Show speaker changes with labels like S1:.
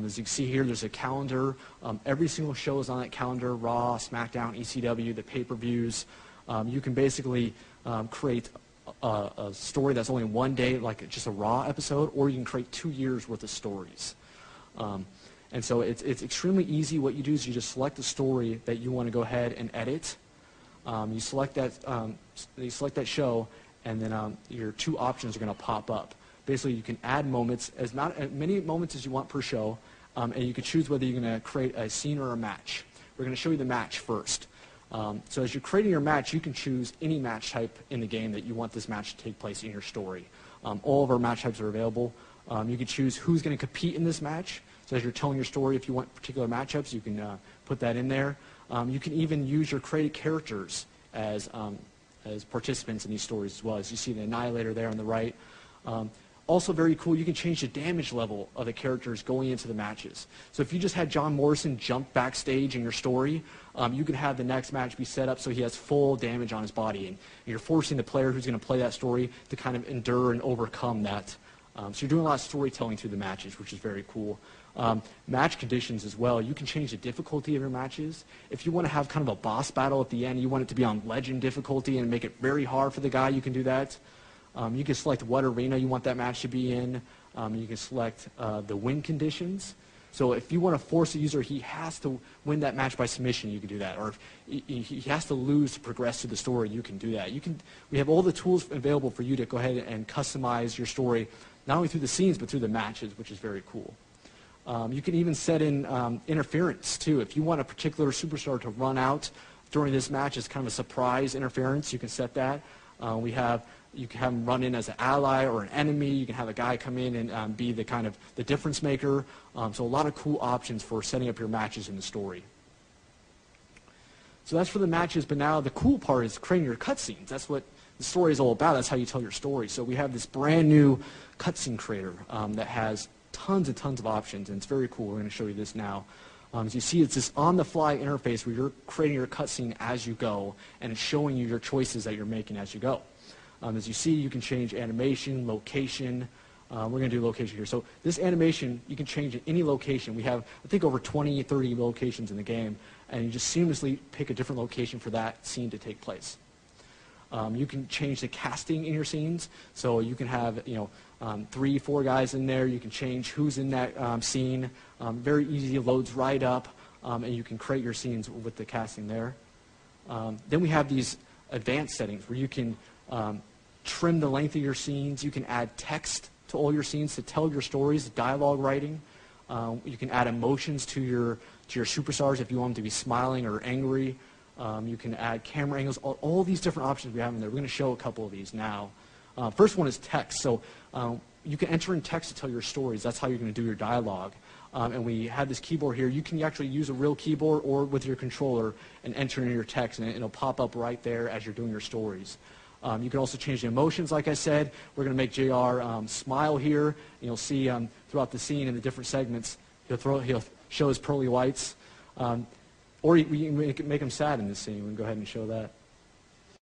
S1: As you can see here, there's a calendar. Every single show is on that calendar: Raw, SmackDown, ECW, the pay-per-views. You can basically create a story that's only one day, like just a Raw episode, or you can create 2 years worth of stories. And so it's extremely easy. What you do is you just select the story that you want to go ahead and edit. You select that show, and then your 2 options are going to pop up. Basically, you can add moments, as many moments as you want per show, and you can choose whether you're going to create a scene or a match. We're going to show you the match first. So as you're creating your match, you can choose any match type in the game that you want this match to take place in your story. All of our match types are available. You can choose who's going to compete in this match. So as you're telling your story, if you want particular matchups, you can put that in there. You can even use your created characters as participants in these stories as well. As you see the Annihilator there on the right. Also very cool, you can change the damage level of the characters going into the matches. So if you just had John Morrison jump backstage in your story, you could have the next match be set up so he has full damage on his body. And you're forcing the player who's going to play that story to kind of endure and overcome that. So you're doing a lot of storytelling through the matches, which is very cool. Match conditions as well. You can change the difficulty of your matches. If you want to have kind of a boss battle at the end, you want it to be on legend difficulty and make it very hard for the guy, you can do that. You can select what arena you want that match to be in. You can select the win conditions. So if you want to force a user, he has to win that match by submission, you can do that. Or if he has to lose to progress through the story, you can do that. We have all the tools available for you to go ahead and customize your story, not only through the scenes, but through the matches, which is very cool. You can even set in interference, too. If you want a particular superstar to run out during this match as kind of a surprise interference, you can set that. You can have him run in as an ally or an enemy. You can have a guy come in and be the kind of the difference maker. So a lot of cool options for setting up your matches in the story. So that's for the matches, but now the cool part is creating your cutscenes. That's what the story is all about. That's how you tell your story. So we have this brand new cutscene creator that has tons and tons of options, and it's very cool. We're going to show you this now. As you see, it's this on-the-fly interface where you're creating your cutscene as you go, and it's showing you your choices that you're making as you go. As you see, you can change animation, location. We're going to do location here. So this animation, you can change at any location. We have, I think, over 20, 30 locations in the game, and you just seamlessly pick a different location for that scene to take place. You can change the casting in your scenes. So you can have 3, 4 guys in there. You can change who's in that scene. Very easy, loads right up, and you can create your scenes with the casting there. Then we have these advanced settings where you can trim the length of your scenes. You can add text to all your scenes to tell your stories, dialogue writing. You can add emotions to your superstars if you want them to be smiling or angry. You can add camera angles, all these different options we have in there. We're going to show a couple of these now. First one is text. So you can enter in text to tell your stories. That's how you're going to do your dialogue. And we have this keyboard here. You can actually use a real keyboard or with your controller and enter in your text, and it'll pop up right there as you're doing your stories. You can also change the emotions, like I said. We're going to make JR smile here. And you'll see throughout the scene in the different segments, he'll show his pearly whites. Or we can make him sad in this scene. We can go ahead and show that.